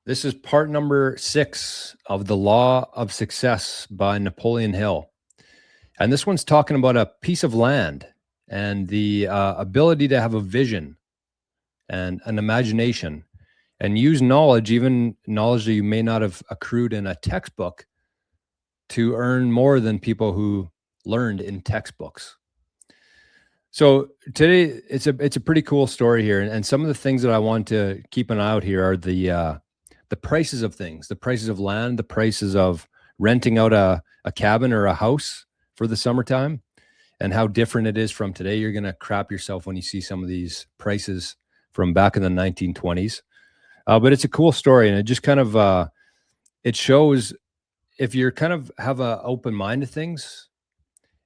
This is part number 6 of The Law of Success by Napoleon Hill. And this one's talking about a piece of land and the ability to have a vision and an imagination and use knowledge, even knowledge that you may not have accrued in a textbook, to earn more than people who learned in textbooks. So today it's a pretty cool story here, and some of the things that I want to keep an eye out here are the prices of things, the prices of land, the prices of renting out a cabin or a house for the summertime, and how different it is from today. You're going to crap yourself when you see some of these prices from back in the 1920s. But it's a cool story, and it just kind of it shows if you're kind of have an open mind to things,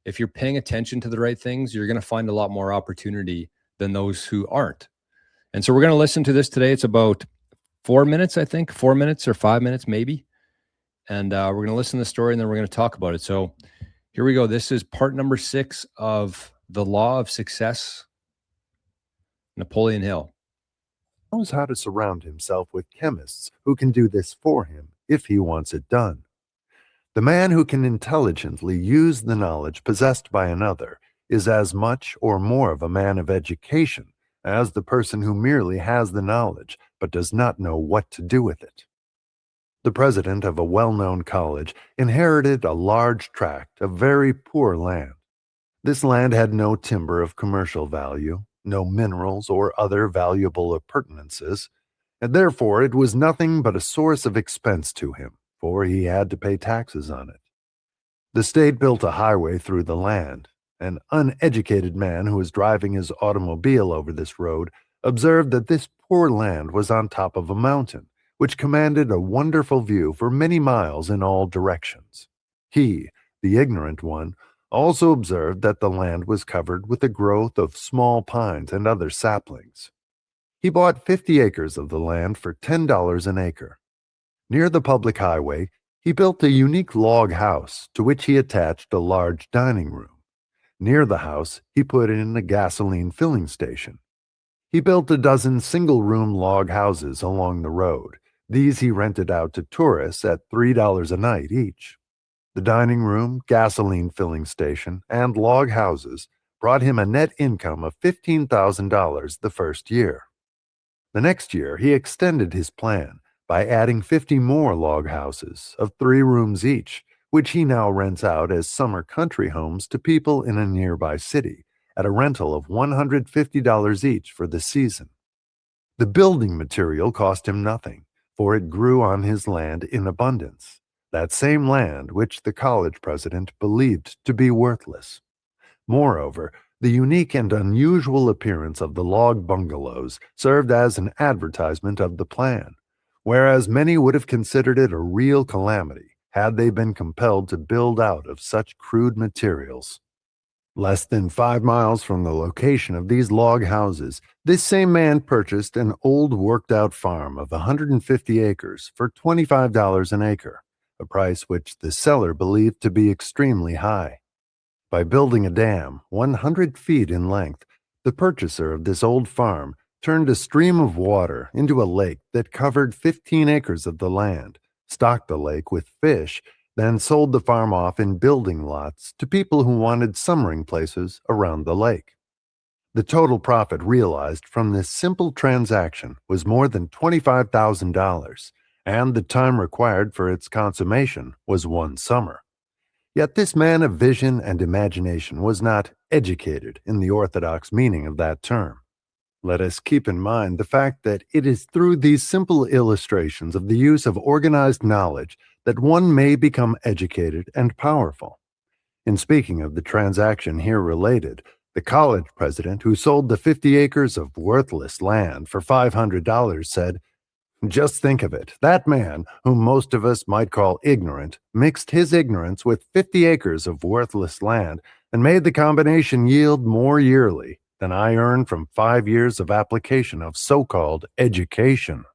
if you're paying attention to the right things, you're going to find a lot more opportunity than those who aren't. And so we're going to listen to this today. It's about 4 minutes, I think, 4 minutes or 5 minutes, maybe. And we're going to listen to the story and then we're going to talk about it. So here we go. This is part number 6 of The Law of Success, Napoleon Hill. Knows how to surround himself with chemists who can do this for him if he wants it done. The man who can intelligently use the knowledge possessed by another is as much or more of a man of education as the person who merely has the knowledge but does not know what to do with it. The president of a well-known college inherited a large tract of very poor land. This land had no timber of commercial value, no minerals or other valuable appurtenances, and therefore it was nothing but a source of expense to him, for he had to pay taxes on it. The state built a highway through the land. An uneducated man who was driving his automobile over this road observed that this poor land was on top of a mountain, which commanded a wonderful view for many miles in all directions. He, the ignorant one, also observed that the land was covered with a growth of small pines and other saplings. He bought 50 acres of the land for $10 an acre. Near the public highway, he built a unique log house to which he attached a large dining room. Near the house, he put in a gasoline filling station. He built a dozen single-room log houses along the road. These he rented out to tourists at $3 a night each. The dining room, gasoline filling station, and log houses brought him a net income of $15,000 the first year. The next year, he extended his plan by adding 50 more log houses of 3 rooms each, which he now rents out as summer country homes to people in a nearby city at a rental of $150 each for the season. The building material cost him nothing, for it grew on his land in abundance, that same land which the college president believed to be worthless. Moreover, the unique and unusual appearance of the log bungalows served as an advertisement of the plan, whereas many would have considered it a real calamity had they been compelled to build out of such crude materials. Less than 5 miles from the location of these log houses, this same man purchased an old worked-out farm of 150 acres for $25 an acre, a price which the seller believed to be extremely high. By building a dam 100 feet in length, the purchaser of this old farm turned a stream of water into a lake that covered 15 acres of the land, stocked the lake with fish, then sold the farm off in building lots to people who wanted summering places around the lake. The total profit realized from this simple transaction was more than $25,000, and the time required for its consummation was 1 summer. Yet this man of vision and imagination was not educated in the orthodox meaning of that term. Let us keep in mind the fact that it is through these simple illustrations of the use of organized knowledge that one may become educated and powerful. In speaking of the transaction here related, the college president who sold the 50 acres of worthless land for $500 said, "Just think of it. That man, whom most of us might call ignorant, mixed his ignorance with 50 acres of worthless land and made the combination yield more yearly than I earned from 5 years of application of so-called education."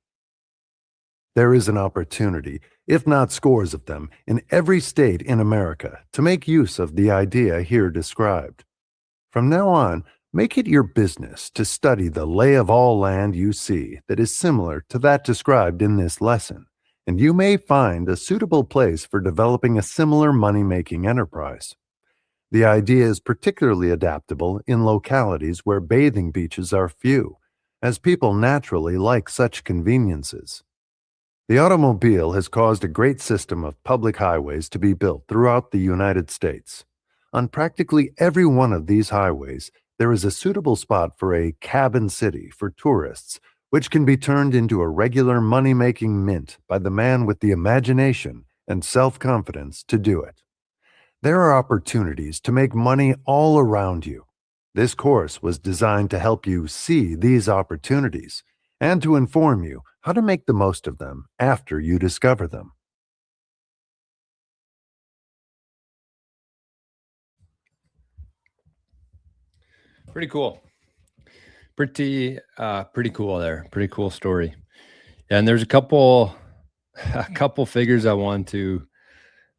There is an opportunity, if not scores of them, in every state in America to make use of the idea here described. From now on, Make it your business to study the lay of all land you see that is similar to that described in this lesson, and you may find a suitable place for developing a similar money-making enterprise. The idea is particularly adaptable in localities where bathing beaches are few, as people naturally like such conveniences. The automobile has caused a great system of public highways to be built throughout the United States. On practically every one of these highways, there is a suitable spot for a cabin city for tourists, which can be turned into a regular money-making mint by the man with the imagination and self-confidence to do it. There are opportunities to make money all around you. This course was designed to help you see these opportunities and to inform you how to make the most of them after you discover them. Pretty cool. Pretty cool there. Pretty cool story. And there's a couple figures I want to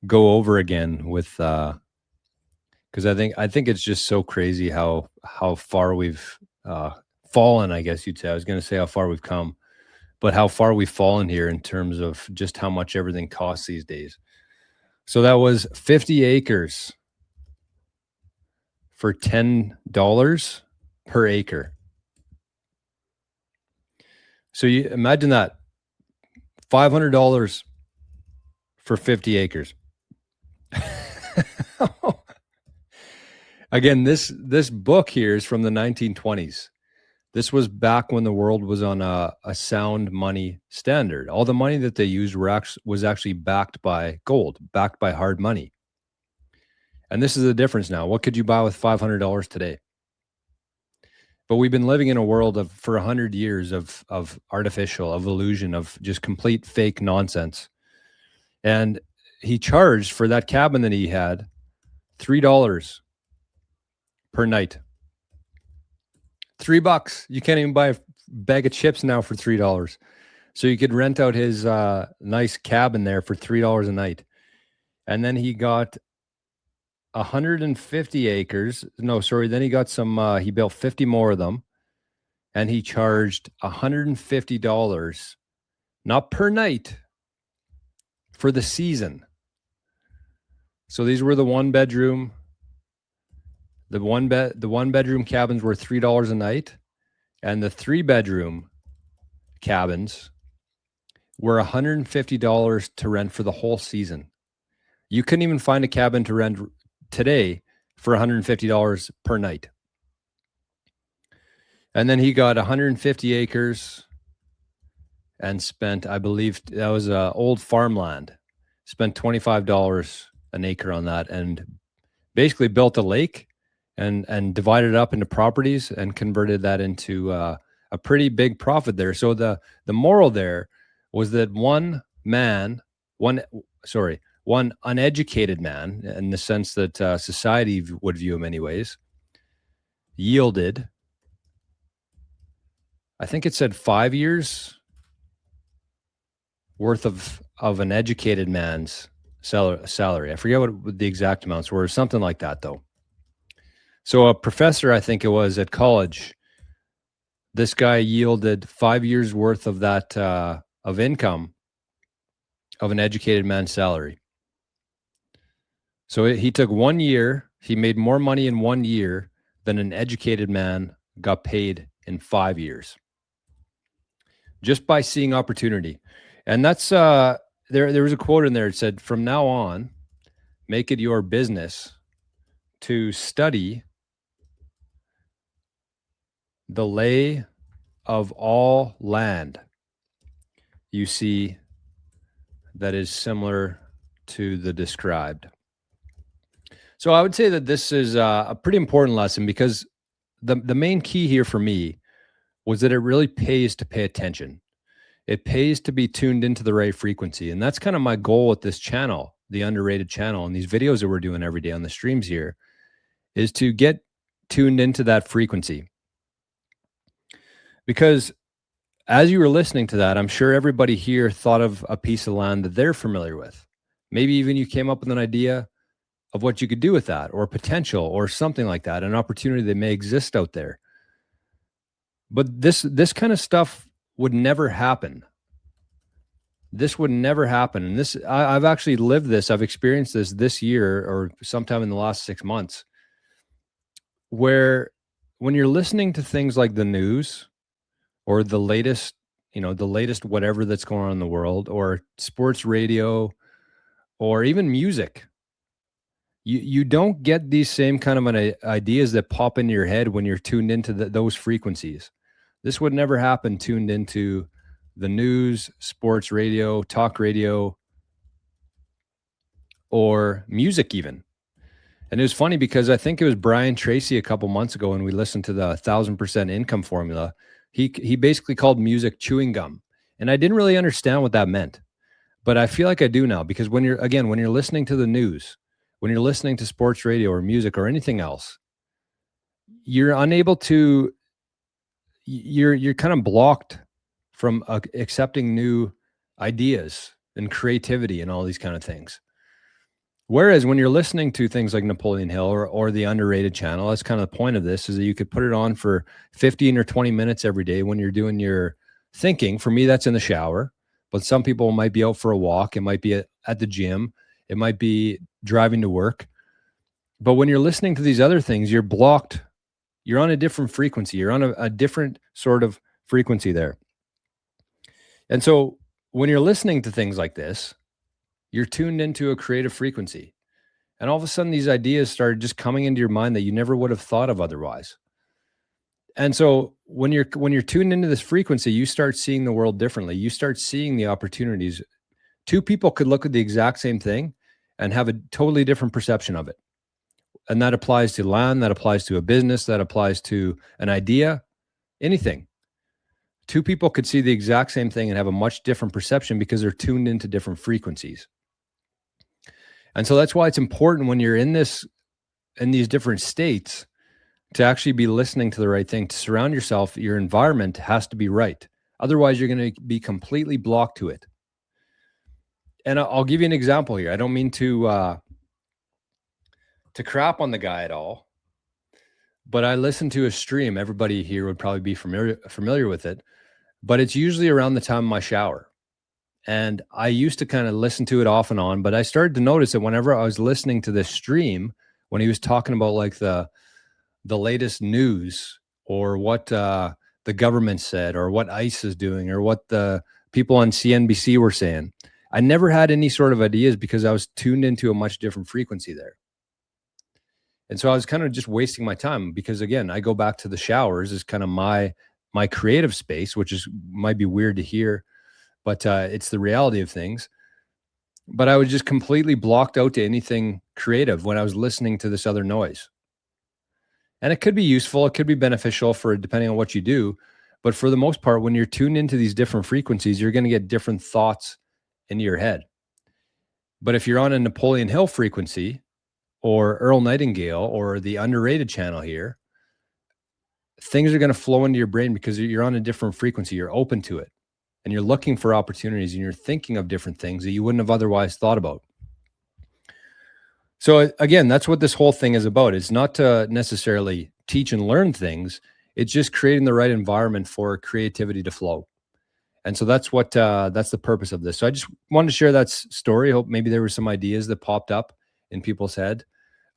go over again with because I think it's just so crazy how far we've fallen, I guess you'd say. I was going to say how far we've come, but how far we've fallen here in terms of just how much everything costs these days. So that was 50 acres for $10 per acre. So you imagine that, $500 for 50 acres. Again, this book here is from the 1920s. This was back when the world was on a sound money standard. All the money that they used was actually backed by gold, backed by hard money. And this is the difference now. What could you buy with $500 today? But we've been living in a world of, for 100 years of artificial, of illusion, of just complete fake nonsense. And he charged for that cabin that he had $3 per night. $3. You can't even buy a bag of chips now for $3. So you could rent out his nice cabin there for $3 a night. And then he got 150 acres. No, sorry. Then he got some, he built 50 more of them. And he charged $150, not per night, for the season. So these were the one bedroom. The one bedroom cabins were $3 a night, and the 3-bedroom cabins were $150 to rent for the whole season. You couldn't even find a cabin to rent today for $150 per night. And then he got 150 acres and spent, I believe that was old farmland, spent $25 an acre on that, and basically built a lake and divided it up into properties and converted that into a pretty big profit there. So the moral there was that one uneducated man, in the sense that society would view him anyways, yielded, I think it said 5 years worth of an educated man's salary. I forget what the exact amounts were, something like that though. So a professor, I think it was at college, this guy yielded 5 years worth of that of income of an educated man's salary. So he took 1 year, he made more money in 1 year than an educated man got paid in 5 years, just by seeing opportunity. And that's there was a quote in there. It said, from now on, make it your business to study the lay of all land you see that is similar to the described. So I would say that this is a pretty important lesson, because the main key here for me was that it really pays to pay attention. It pays to be tuned into the right frequency. And that's kind of my goal with this channel, the Underrated channel, and these videos that we're doing every day on the streams here, is to get tuned into that frequency. Because as you were listening to that, I'm sure everybody here thought of a piece of land that they're familiar with. Maybe even you came up with an idea of what you could do with that, or potential, or something like that, an opportunity that may exist out there. But this kind of stuff would never happen. This would never happen. And I've actually lived this. I've experienced this year, or sometime in the last 6 months, where when you're listening to things like the news, or the latest, the latest whatever that's going on in the world, or sports radio, or even music, you don't get these same kind of ideas that pop into your head when you're tuned into those frequencies. This would never happen tuned into the news, sports radio, talk radio, or music even. And it was funny because I think it was Brian Tracy a couple months ago when we listened to the 1,000% income formula. He basically called music chewing gum. And I didn't really understand what that meant, but I feel like I do now, because when you're listening to the news, when you're listening to sports radio or music or anything else, you're unable to, you're kind of blocked from accepting new ideas and creativity and all these kind of things. Whereas when you're listening to things like Napoleon Hill or the Underrated channel, that's kind of the point of this, is that you could put it on for 15 or 20 minutes every day when you're doing your thinking. For me, that's in the shower, but some people might be out for a walk. It might be at the gym. It might be driving to work. But when you're listening to these other things, you're blocked. You're on a different frequency. You're on a different sort of frequency there. And so when you're listening to things like this, you're tuned into a creative frequency. And all of a sudden, these ideas started just coming into your mind that you never would have thought of otherwise. And so when you're tuned into this frequency, you start seeing the world differently. You start seeing the opportunities. Two people could look at the exact same thing and have a totally different perception of it. And that applies to land, that applies to a business, that applies to an idea, anything. Two people could see the exact same thing and have a much different perception because they're tuned into different frequencies. And so that's why it's important when you're in these different states to actually be listening to the right thing, to surround yourself. Your environment has to be right. Otherwise, you're going to be completely blocked to it. And I'll give you an example here. I don't mean to crap on the guy at all, but I listen to a stream. Everybody here would probably be familiar with it, but it's usually around the time of my shower. And I used to kind of listen to it off and on, but I started to notice that whenever I was listening to this stream, when he was talking about like the latest news, or what the government said, or what ICE is doing, or what the people on CNBC were saying, I never had any sort of ideas because I was tuned into a much different frequency there. And so I was kind of just wasting my time, because again, I go back to the showers as kind of my creative space, which might be weird to hear, but it's the reality of things. But I was just completely blocked out to anything creative when I was listening to this other noise. And it could be useful, it could be beneficial for depending on what you do. But for the most part, when you're tuned into these different frequencies, you're going to get different thoughts into your head. But if you're on a Napoleon Hill frequency, or Earl Nightingale, or the Underrated channel here, things are going to flow into your brain because you're on a different frequency. You're open to it, and you're looking for opportunities, and you're thinking of different things that you wouldn't have otherwise thought about. So again, that's what this whole thing is about. It's not to necessarily teach and learn things. It's just creating the right environment for creativity to flow. And so that's the purpose of this. So I just wanted to share that story. Hope maybe there were some ideas that popped up in people's head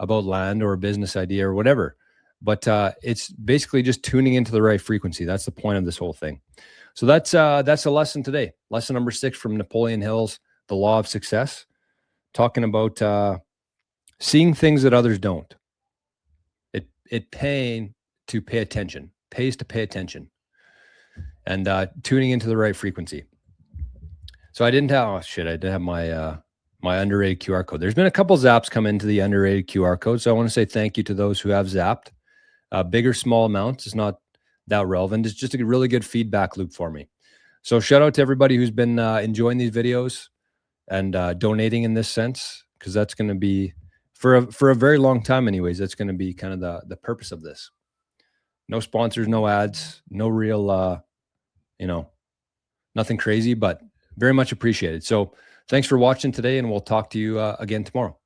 about land or a business idea or whatever. But it's basically just tuning into the right frequency. That's the point of this whole thing. So that's a lesson today. Lesson number 6 from Napoleon Hill's The Law of Success, talking about seeing things that others don't. It pays to pay attention, and tuning into the right frequency. So I didn't have my Underrated QR code. There's been a couple zaps come into the Underrated QR code. So I want to say thank you to those who have zapped. Big or small amounts is not that relevant. It's just a really good feedback loop for me. So shout out to everybody who's been enjoying these videos and donating in this sense, because that's going to be, for a very long time anyways, that's going to be kind of the purpose of this. No sponsors, no ads, no real, nothing crazy, but very much appreciated. So thanks for watching today, and we'll talk to you again tomorrow.